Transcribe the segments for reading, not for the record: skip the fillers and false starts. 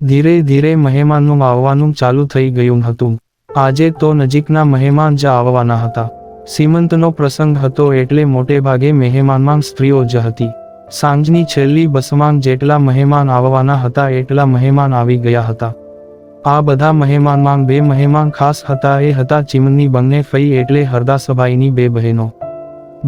ધીરે ધીરે મહેમાનનું આવવાનું ચાલુ થઈ ગયું હતું. આજે તો નજીકના મહેમાન જ આવવાના હતા. સીમંતનો પ્રસંગ હતો એટલે મોટે ભાગે મહેમાનમાં સ્ત્રીઓ જ હતી. સાંજની છેલ્લી બસમાં જેટલા મહેમાન આવવાના હતા એટલા મહેમાન આવી ગયા હતા. આ બધા મહેમાનમાં 2 મહેમાન ખાસ હતા. એ હતા ચીમનની બંને ફઈ એટલે હરદાસભાઈની 2 બહેનો.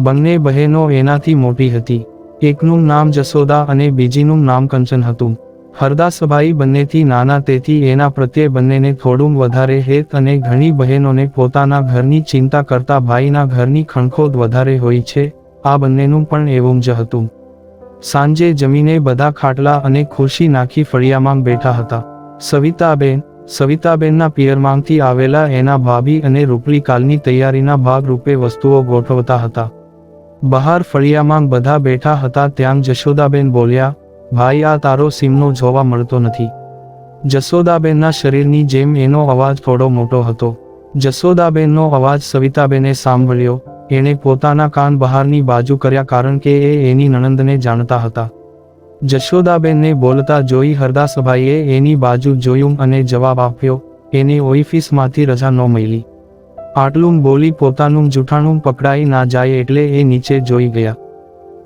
બંને બહેનો એનાથી મોટી હતી. એકનું નામ જશોદા અને બીજીનું નામ કંચન હતું. હરદાસભાઈ બંનેથી નાના, તેથી એના પ્રત્યે બંનેને થોડું વધારે હેત અને ઘણી બહેનોને પોતાના ઘરની ચિંતા કરતા ભાઈના ઘરની ખણખોદ વધારે હોય છે. આ બંનેનું પણ એવું જ હતું. સાંજે જમીને બધા ખાટલા અને ખુરશી નાખી ફળિયામાં બેઠા હતા. સવિતાબેનના પિયરમાંથી આવેલા એના ભાભી અને રૂપલી કાલની તૈયારીના ભાગરૂપે વસ્તુઓ ગોઠવતા હતા. બહાર ફળિયામાં બધા બેઠા હતા ત્યાં જશોદાબેન બોલ્યા, ભાઈ આ તારો સીમનો જોવા મળતો નથી. જશોદાબેનના શરીરની જેમ એનો અવાજ થોડો મોટો હતો. જશોદાબેનનો અવાજ સવિતાબેને સાંભળ્યો. એણે પોતાના કાન બહારની બાજુ કર્યા કારણ કે એ એની નણંદને જાણતા હતા. જશોદાબેનને બોલતા જોઈ હરદાસભાઈએ એની બાજુ જોયું અને જવાબ આપ્યો, એને ઓફિસમાંથી રજા ન મળી. આટલું બોલી પોતાનું જૂઠાણું પકડાઈ ના જાય એટલે એ નીચે જોઈ ગયા.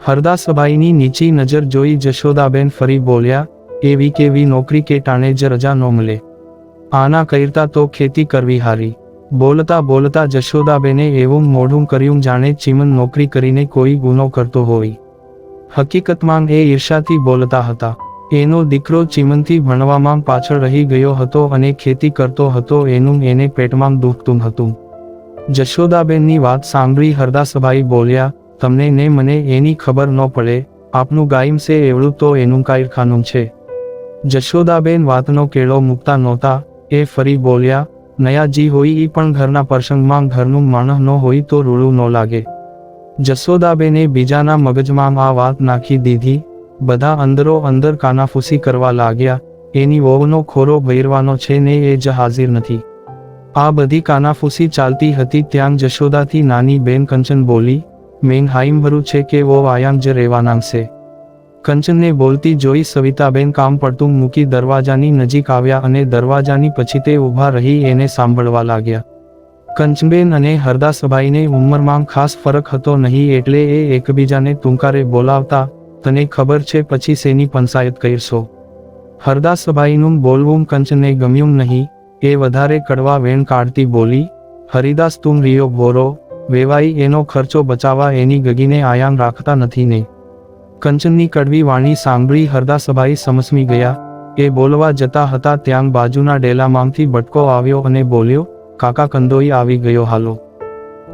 હરદાસભાઈની નીચી નજર જોઈ જશોદાબેન ફરી બોલ્યા, એવી કેવી નોકરી કે ટાણે જ રજા ન મળે. આના કરતા તો ખેતી કરવી હારી. બોલતા બોલતા જશોદાબેને એવું મોઢું કર્યું જાણે ચીમન નોકરી કરીને કોઈ ગુનો કરતો હોય. હકીકતમાં એ ઈર્ષાથી બોલતા હતા. એનો દીકરો ચીમનથી ભણવામાં પાછળ રહી ગયો હતો અને ખેતી કરતો હતો એનું એને પેટમાં દુખતું હતું. જશોદાબેનની વાત સાંભળી હરદાસભાઈ બોલ્યા, તમને ને મને એની ખબર ન પડે, આપનું ગાયમ છે એવડું તો એનું કારખાનું છે. જશોદાબેન વાતનો કેળો મૂકતા નહોતા. એ ફરી બોલ્યા, નયાજી હોય ઈ પણ ઘરના પ્રસંગમાં ઘરનું માણસ ન હોય તો રૂડું ન લાગે. જશોદાબેને બીજાના મગજમાં આ વાત નાખી દીધી. બધા અંદરો અંદર કાનાફૂસી કરવા લાગ્યા. એની વહુનો ખોરો ભૈરવાનો છે ને એ જ હાજર નથી. આ બધી કાનાફૂસી ચાલતી હતી ત્યાં જશોદાથી નાની બેન કંચન બોલી, મેં હાઈમ્ભરું છે કે વો આયામ જ રહેવાના છે. કંચનને બોલતી જોઈ સવિતાબેન કામ પડતું મૂકી દરવાજાની નજીક આવ્યા અને દરવાજાની પછીતે ઊભા રહી એને સાંભળવા લાગ્યા. કંચનબેન અને હરદાસભાઈને ઉંમરમાં ખાસ ફરક હતો નહીં એટલે એ એકબીજાને ટૂંકારે બોલાવતા, તને ખબર છે પછી શેની પંચાયત કરશો. હરદાસભાઈનું બોલવું કંચનને ગમ્યું નહીં. એ વધારે કડવા વેણ કાઢતી બોલી, હરિદાસ તું રિયો બોરો, વેવાઈ એનો ખર્ચો બચાવવા એની ગગીને આયામ રાખતા નથી ને. કંચનની કડવી વાણી સાંભળી હરદાસભાઈ સમસમી ગયા. એ બોલવા જતા હતા ત્યાં બાજુના ડેલામાંથી બટકો આવ્યો અને બોલ્યો, કાકા કંદોઈ આવી ગયો હાલો.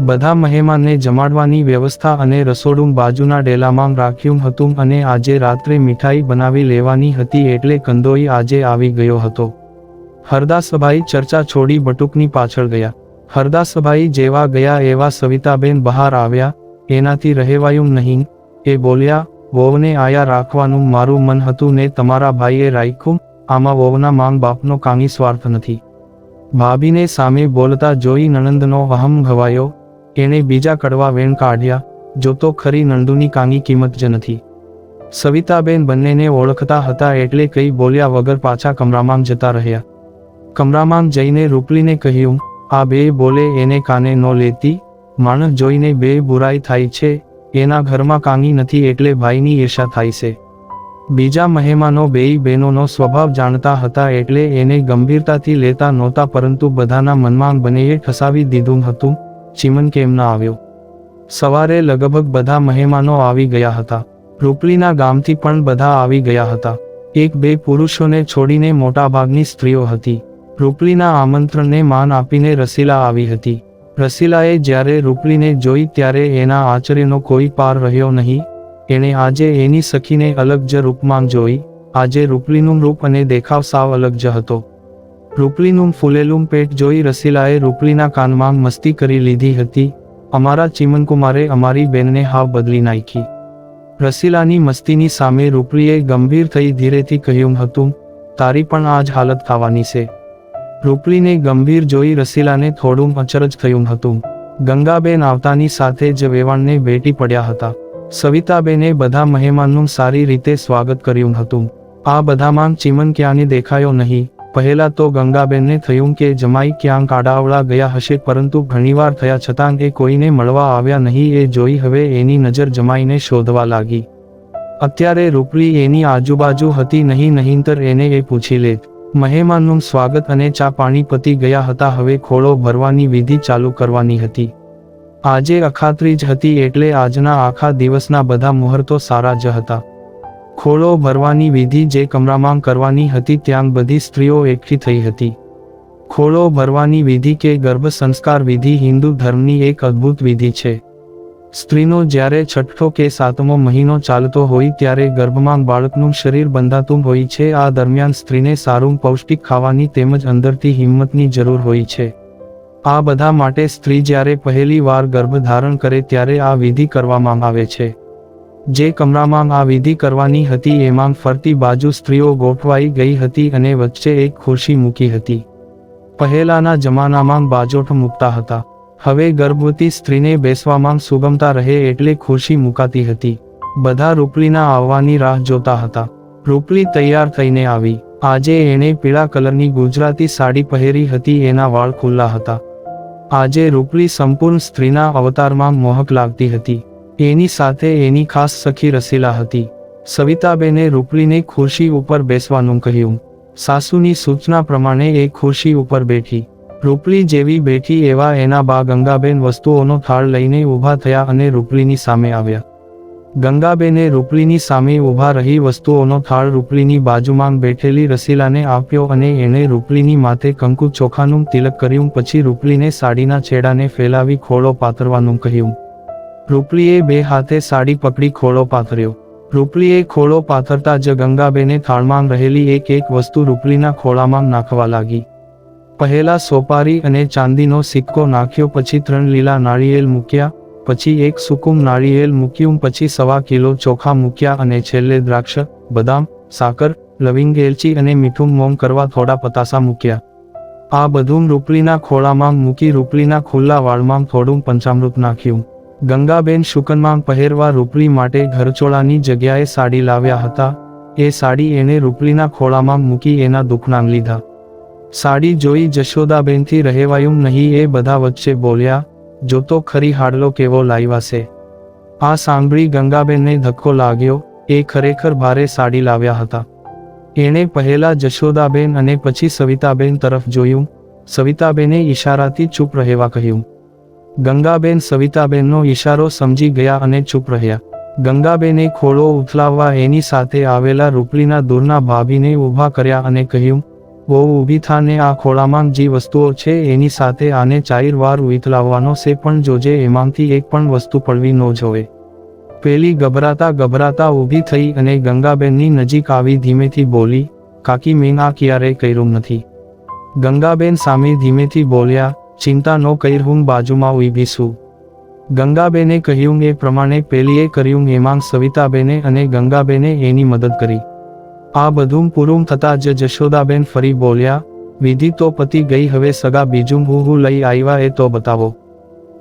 બધા મહેમાનને જમાડવાની વ્યવસ્થા અને રસોડું બાજુના ડેલામાં રાખ્યું હતું અને આજે રાત્રે મીઠાઈ બનાવી લેવાની હતી એટલે કંદોઈ આજે આવી ગયો હતો. હરદાસભાઈ ચર્ચા છોડી બટુકની પાછળ ગયા. હરદાસભાઈ જેવા ગયા એવા સવિતાબેન બહાર આવ્યા. એનાથી રહેવાયું નહીં. એ બોલ્યા, વહુને આયા રાખવાનું મારું મન હતું ને તમારા ભાઈએ રાખ્યું. આમાં વહુના માંગ બાપનો કાંઈ સ્વાર્થ નથી. ભાભીને સામે બોલતા જોઈ નણંદનો અહમ ઘવાયો. એણે બીજા કડવા વેણ કાઢ્યા, જો તો ખરી નણંદુની કાંઈ કિંમત જ નથી. સવિતાબેન બંનેને ઓળખતા હતા એટલે કઈ બોલ્યા વગર પાછા કમરામાં જતા રહ્યા. કમરામાં જઈને રૂપલીને કહ્યું, આ બે બોલે એને કાને ન લેતી. માણસ જોઈને બે બુરાઈ થાય છે. એના ઘરમાં કાંઈ નથી એટલે ભાઈની ઈર્ષા થાય છે. બીજા મહેમાનો બેય બહેનોનો સ્વભાવ જાણતા હતા એટલે એને ગંભીરતાથી લેતા નહોતા પરંતુ બધાના મનમાં બંનેએ ઠસાવી દીધું હતું, ચીમન કેમ ના આવ્યો. સવારે લગભગ બધા મહેમાનો આવી ગયા હતા. રૂપલીના ગામથી પણ બધા આવી ગયા હતા. 1-2 પુરુષોને છોડીને મોટાભાગની સ્ત્રીઓ હતી. રૂપલીના આમંત્રણને માન આપીને રસીલા આવી હતી. રસીલાએ જ્યારે રૂપલીને જોઈ ત્યારે એના આશ્ચર્યનો કોઈ પાર રહ્યો નહીં. એણે આજે એની સખીને અલગ જ રૂપમાં જોઈ. આજે રૂપલીનું રૂપ અને દેખાવ સાવ અલગ જ હતો. રૂપલીનું ફૂલેલું પેટ જોઈ રસીલાએ રૂપલીના કાનમાં મસ્તી કરી લીધી હતી, અમારા ચીમનકુમારે અમારી બેનને હાવ બદલી નાખી. રસીલાની મસ્તીની સામે રૂપલીએ ગંભીર થઈ ધીરેથી કહ્યું હતું, તારી પણ આ જ હાલત થવાની છે. રૂપલીને ગંભીર જોઈ રસીલાને થોડું અચરજ થયું હતું. ગંગાબેન આવતાની સાથે જ વેવાણને ભેટી પડ્યા હતા. સવિતાબેને બધા મહેમાનનું સારી રીતે સ્વાગત કર્યું હતું. આ બધામાં ચીમન ક્યાંય દેખાયો નહીં. પહેલા તો ગંગાબેનને થયું કે જમાઈ ક્યાંક આડાવડા ગયા હશે, પરંતુ ઘણીવાર થયા છતાં એ કોઈને મળવા આવ્યા નહીં. એ જોઈ હવે એની નજર જમાઈને શોધવા લાગી. અત્યારે રૂપલી એની આજુબાજુ હતી નહીં, નહીંતર એને એ પૂછી લેત. મહેમાનનું સ્વાગત અને ચા પાણી પતી ગયા હતા. હવે ખોળો ભરવાની વિધિ ચાલુ કરવાની હતી. આજે અખાત્રીજ હતી એટલે આજના આખા દિવસના બધા મુહૂર્તો સારા જ હતા. ખોળો ભરવાની વિધિ જે કમરામાં કરવાની હતી ત્યાં બધી સ્ત્રીઓ એકઠી થઈ હતી. ખોળો ભરવાની વિધિ કે ગર્ભ સંસ્કાર વિધિ હિન્દુ ધર્મની એક અદ્ભુત વિધિ છે. સ્ત્રીનો જ્યારે છઠ્ઠો કે સાતમો મહિનો ચાલતો હોય ત્યારે ગર્ભમાં બાળકનું શરીર બંધાતું હોય છે. આ દરમિયાન સ્ત્રીને સારું પૌષ્ટિક ખાવાની તેમજ અંદરથી હિંમતની જરૂર હોય છે. આ બધા માટે સ્ત્રી જ્યારે પહેલી વાર ગર્ભ ધારણ કરે ત્યારે આ વિધિ કરવામાં આવે છે. જે કમરામાં આ વિધિ કરવાની હતી એમાં ફરતી બાજુ સ્ત્રીઓ ગોઠવાઈ ગઈ હતી અને વચ્ચે એક ખુરશી મૂકી હતી. પહેલાના જમાનામાં બાજોઠ મૂકતા હતા. હવે ગર્ભવતી સ્ત્રીને બેસવામાં સુગમતા રહે એટલે ખુરશી મુકાતી હતી. બધા રૂપલીના આવવાની રાહ જોતા હતા. રૂપલી તૈયાર થઈને આવી. આજે એણે પીળા કલરની ગુજરાતી સાડી પહેરી હતી. એના વાળ ખુલ્લા હતા. આજે રૂપલી સંપૂર્ણ સ્ત્રીના અવતારમાં મોહક લાગતી હતી. એની સાથે એની ખાસ સખી રસીલા હતી. સવિતાબેને રૂપલીને ખુરશી ઉપર બેસવાનું કહ્યું. સાસુની સૂચના પ્રમાણે એ ખુરશી ઉપર બેઠી. રૂપલી જેવી બેઠી એવા એના બા ગંગાબેન વસ્તુઓનો થાળ લઈને ઊભા થયા અને રૂપલીની સામે આવ્યા. ગંગાબેને રૂપલીની સામે ઊભા રહી વસ્તુઓનો થાળ રૂપલીની બાજુમાં બેઠેલી રસીલાને આપ્યો અને એણે રૂપલીની માથે કંકુ ચોખાનું તિલક કર્યું. પછી રૂપલીને સાડીના છેડાને ફેલાવી ખોળો પાથરવાનું કહ્યું. રૂપલીએ બે હાથે સાડી પકડી ખોળો પાથર્યો. રૂપલીએ ખોળો પાથરતા જ ગંગાબેને થાળમાં રહેલી એક એક વસ્તુ રૂપલીના ખોળામાં નાખવા લાગી. પહેલા સોપારી અને ચાંદીનો સિક્કો નાખ્યો, પછી 3 લીલા નાળિયેર મૂક્યા, પછી એક સૂકું નાળિયેર મૂક્યું, પછી 1.25 કિલો ચોખા મૂક્યા અને છેલ્લે દ્રાક્ષ, બદામ, સાકર, લવિંગ, એલચી અને મીઠું મોમ કરવા થોડા પતાસા મૂક્યા. આ બધું રૂપલીના ખોળામાં મૂકી રૂપલીના ખુલ્લા વાળમાં થોડું પંચામૃત નાખ્યું. ગંગાબેન શુકનમાં પહેરવા રૂપલી માટે ઘરચોળાની જગ્યાએ સાડી લાવ્યા હતા. એ સાડી એણે રૂપલીના ખોળામાં મૂકી એના દુખનામ લીધા. સાડી જોઈ જશોદાબેનથી રહેવાયું નહીં. એ બધા વચ્ચે બોલ્યા, જો તો ખરી હાડલો કેવો લાવ્યા છે. આ સાંભળી ગંગાબેનને ધક્કો લાગ્યો. એ ખરેખર ભારે સાડી લાવ્યા હતા. એણે પહેલા જશોદાબેન અને પછી સવિતાબેન તરફ જોયું. સવિતાબેને ઈશારાથી ચૂપ રહેવા કહ્યું. ગંગાબેન સવિતાબેનનો ઈશારો સમજી ગયા અને ચૂપ રહ્યા. ગંગાબેને ખોળો ઉથલાવવા એની સાથે આવેલા રૂપલીના દૂરના ભાભીને ઊભા કર્યા અને કહ્યું, બહુ ઊભી થાને, આ ખોળામાં જે વસ્તુઓ છે એની સાથે આને 4 વાર ઉથલાવવાનો છે, પણ જોજે એમાંથી એક પણ વસ્તુ પડવી ન જોવે. પેલી ગભરાતા ઊભી થઈ અને ગંગાબેનની નજીક આવી ધીમેથી બોલી, કાકી મેં આ ક્યારેય કર્યું નથી. ગંગાબેન સામે ધીમેથી બોલ્યા, ચિંતા ન કર, હું બાજુમાં ઊભી છું. ગંગાબેને કહ્યું એ પ્રમાણે પેલીએ કર્યું. એમાં સવિતાબેને અને ગંગાબેને એની મદદ કરી. આ બધું પૂરું થતાં જ જશોદાબેન ફરી બોલ્યા, વિધિ તો પતી ગઈ, હવે સગા બીજું હું લઈ આવ્યા એ તો બતાવો.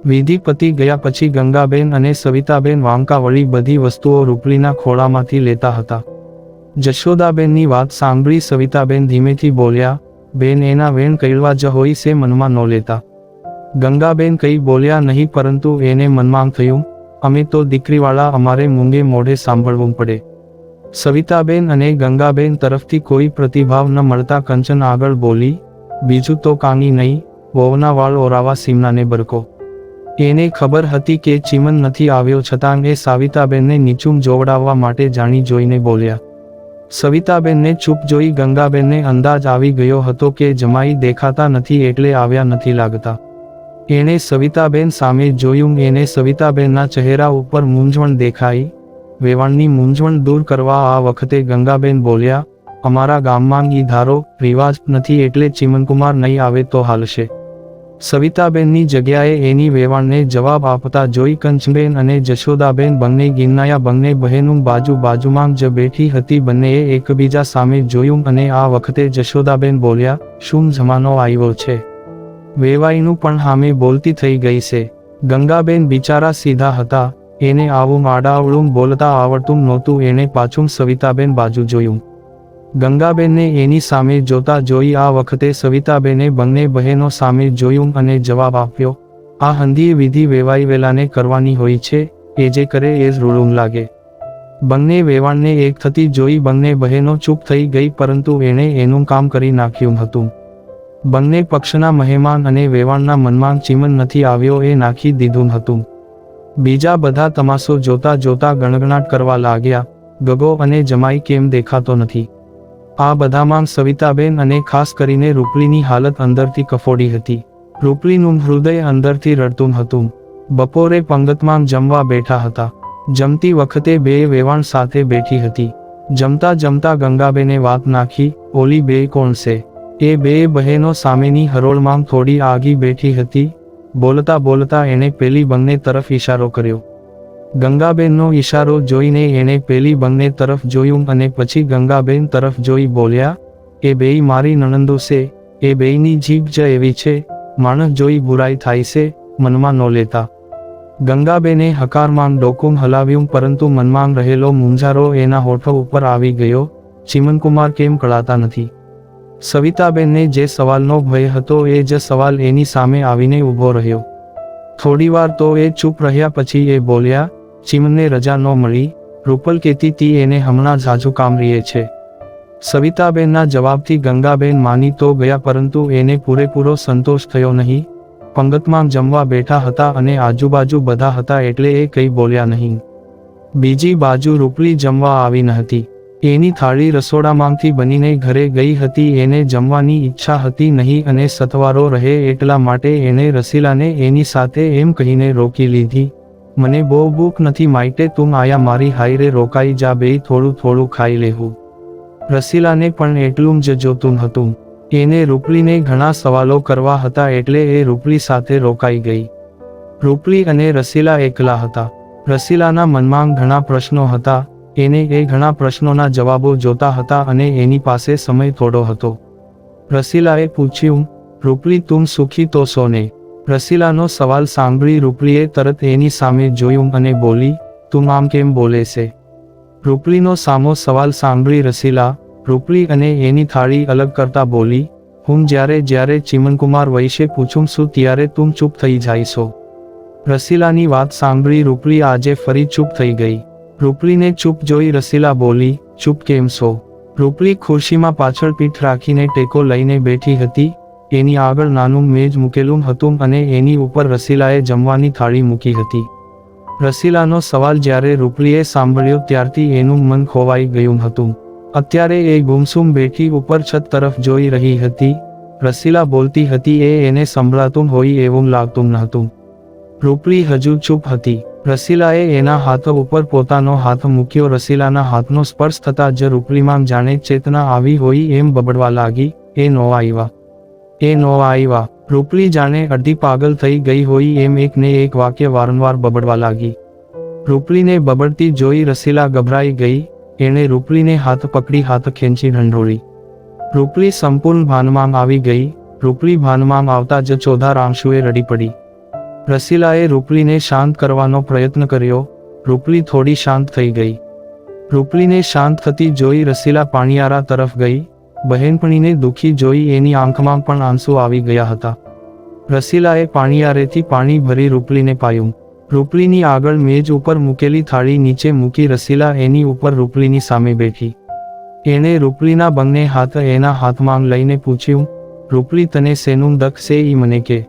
વિધિ પતી ગયા પછી ગંગાબેન અને સવિતાબેન વાંકા વળી બધી વસ્તુઓ રૂપલીના ખોળામાંથી લેતા હતા. જશોદાબેનની વાત સાંભળી સવિતાબેન ધીમેથી બોલ્યા, બેન એના વેણ કઈળવા જ હોય છે, મનમાં ન લેતા. ગંગાબેન કંઈ બોલ્યા નહીં, પરંતુ એને મનમાં થયું, અમે તો દીકરીવાળા, અમારે મૂંગે મોઢે સાંભળવું પડે. સવિતાબેન અને ગંગાબેન તરફથી કોઈ પ્રતિભાવ ન મળતા કંચન આગળ બોલી, બીજું તો કાંઈ નહીં, વહુના વાળ ઓરાવા સીમનાને બરકો. એને ખબર હતી કે ચીમન નથી આવ્યો, છતાં એ સવિતાબેનને નીચું જોવડાવવા માટે જાણી જોઈને બોલ્યા. સવિતાબેનને ચૂપ જોઈ ગંગાબેનને અંદાજ આવી ગયો હતો કે જમાઈ દેખાતા નથી એટલે આવ્યા નથી લાગતા. એણે સવિતાબેન સામે જોયું. એને સવિતાબેનના ચહેરા ઉપર મૂંઝવણ દેખાઈ. વેવાણની મૂંઝવણ દૂર કરવા આ વખતે ગંગાબેન બોલ્યા, અમારા ગામમાં ઈ ધારો રિવાજ નથી એટલે ચીમનકુમાર નહીં આવે તો હાલશે. સવિતાબેનની જગ્યાએ એની વેવાણને જવાબ આપતા જોઈ કંચબેન અને જશોદાબેન બંને ગિન્નાયા. બંને બહેનું બાજુમાં જ બેઠી હતી. બંનેએ એકબીજા સામે જોયું અને આ વખતે જશોદાબેન બોલ્યા, શું જમાનો આવ્યો છે. વેવાઈનું પણ સામે બોલતી થઈ ગઈ છે. ગંગાબેન બિચારા સીધા હતા. એને આવું આડાવડું બોલતા આવડતું નહોતું. એણે પાછું સવિતાબેન બાજુ જોયું. ગંગાબેનને એની સામે જોતા જોઈ આ વખતે સવિતાબેને બંને બહેનો સામે જોયું અને જવાબ આપ્યો, આ હંધીએ વિધિ વેવાઈ વેલાને કરવાની હોય છે, એ જે કરે એ જ રૂડું લાગે. બંને વેવાણને એક થતી જોઈ બંને બહેનો ચૂપ થઈ ગઈ, પરંતુ એણે એનું કામ કરી નાખ્યું હતું. બંને પક્ષના મહેમાન અને વેવાણના મનમાં ચીમન નથી આવ્યો એ નાખી દીધું હતું. બીજા બધા તમાશો જોતા જોતા ગણગણાટ કરવા લાગ્યા, ગગો અને જમાઈ કેમ દેખાતો નથી. આ બધામાં સવિતાબેન અને ખાસ કરીને રૂપલીની હાલત અંદરથી કફોડી હતી. રૂપલીનું હૃદય અંદરથી રડતું હતું. બપોરે પંગતમાં જમવા બેઠા હતા. જમતી વખતે બે વેવાણ સાથે બેઠી હતી. જમતા જમતા ગંગાબેને વાત નાખી, ઓલી બે કોણ છે? એ બે બહેનો સામેની હરોળમાં થોડી આગી બેઠી હતી. બોલતા બોલતા એણે પેલી બંને તરફ ઈશારો કર્યો. ગંગાબેનનો ઈશારો જોઈને એણે પેલી બંને તરફ જોયું અને પછી ગંગાબેન તરફ જોઈ બોલ્યા, એ બેય મારી નણંદો છે, એ બેયની જીભ જ એવી છે, માણસ જોઈ બુરાઈ થાય છે, મનમાં ન લેતા. ગંગાબેને હકારમાં ડોકું હલાવ્યું, પરંતુ મનમાં રહેલો મૂંઝારો એના હોઠો ઉપર આવી ગયો. ચિમનકુમાર કેમ કળાતા નથી? સવિતાબેનને જે સવાલનો ભય હતો એ જ સવાલ એની સામે આવીને ઊભો રહ્યો. થોડીવાર તો એ ચૂપ રહ્યા, પછી એ બોલ્યા, ચિમનને રજા ન મળી, રૂપલ કહેતી તી એને હમણાં ઝાઝું કામ રીએ છે. સવિતાબેનના જવાબથી ગંગાબેન માની તો ગયા, પરંતુ એને પૂરેપૂરો સંતોષ થયો નહીં. પંગતમાં જમવા બેઠા હતા અને આજુબાજુ બધા હતા એટલે એ કંઈ બોલ્યા નહીં. બીજી બાજુ રૂપલી જમવા આવી ન હતી. એની થાળી રસોડામાંથી બનીને ઘરે ગઈ હતી. એને જમવાની ઈચ્છા હતી નહીં અને સતવારો રહે એટલા માટે એણે રસીલાને એની સાથે એમ કહીને રોકી લીધી, મને બહુ ભૂખ નથી, માટે તું આયા મારી હાયરે રોકાઈ જા, બેય થોડું થોડું ખાઈ લેવું. રસીલાને પણ એટલું જ જોતું હતું. એને રૂપલીને ઘણા સવાલો કરવા હતા એટલે એ રૂપલી સાથે રોકાઈ ગઈ. રૂપલી અને રસીલા એકલા હતા. રસીલાના મનમાં ઘણા પ્રશ્નો હતા. એને એ ઘણા પ્રશ્નોના જવાબો જોતા હતા અને એની પાસે સમય થોડો હતો. રસીલાએ પૂછ્યું, રૂપલી તું સુખી તો છો ને? રસીલાનો સવાલ સાંભળી રૂપલીએ તરત એની સામે જોયું અને બોલી, તું આમ કેમ બોલે છે? રૂપલીનો સામો સવાલ સાંભળી રસીલા, રૂપલી અને એની થાળી અલગ કરતા બોલી, હું જ્યારે ચિમનકુમાર વિશે પૂછું છું ત્યારે તું ચૂપ થઈ જાય છો. રસીલાની વાત સાંભળી રૂપલી આજે ફરી ચૂપ થઈ ગઈ. રૂપલીને ચૂપ જોઈ રસીલા બોલી, ચૂપ કેમ છો? રૂપલી ખુરશીમાં પાછળ પીઠ રાખીને ટેકો લઈને બેઠી હતી. એની આગળ નાનું મેજ મૂકેલું હતું અને એની ઉપર રસીલાએ જમવાની થાળી મૂકી હતી. રસીલાનો સવાલ જ્યારે રૂપલીએ સાંભળ્યો ત્યારથી એનું મન ખોવાઈ ગયું હતું. અત્યારે એ ગુમસુમ બેઠી ઉપર છત તરફ જોઈ રહી હતી. રસીલા બોલતી હતી એ એને સંભળાતું હોય એવું લાગતું ન હતું. રૂપલી હજુ ચૂપ હતી. રસીલાએ એના હાથ ઉપર પોતાનો હાથ મૂક્યો. રસીલાના હાથનો સ્પર્શ થતાં જ રૂપલીમાં જાણે ચેતના આવી હોય એમ બબડવા લાગી, એ નો આવ્યા, એ નો આવ્યા. રૂપલી જાણે અડધી પાગલ થઈ ગઈ હોય એમ એકને એક વાક્ય વારંવાર બબડવા લાગી. રૂપલીને બબડતી જોઈ રસીલા ગભરાઈ ગઈ. એણે રૂપલીને હાથ પકડી હાથ ખેંચી ઢંઢોળી. રૂપલી સંપૂર્ણ ભાનમાં આવી ગઈ. રૂપલી ભાનમાં આવતા જ ચોધાર આંસુએ રડી પડી. રસીલાએ રૂપલીને શાંત કરવાનો પ્રયત્ન કર્યો. રૂપલી થોડી શાંત થઈ ગઈ. રૂપલીને શાંત થતી જોઈ રસીલા પાણીયારા તરફ ગઈ. બહેનપણીને દુખી જોઈ એની આંખમાં પણ આંસુ આવી ગયા હતા. રસીલાએ પાણીયારેથી પાણી ભરી રૂપલીને પાયું. રૂપલીની આગળ મેજ ઉપર મૂકેલી થાળી નીચે મૂકી રસીલા એની ઉપર રૂપલીની સામે બેઠી. એણે રૂપલીના બંને હાથ એના હાથમાં લઈને પૂછ્યું, રૂપલી તને શેનું દખ છે ઈ મને કે?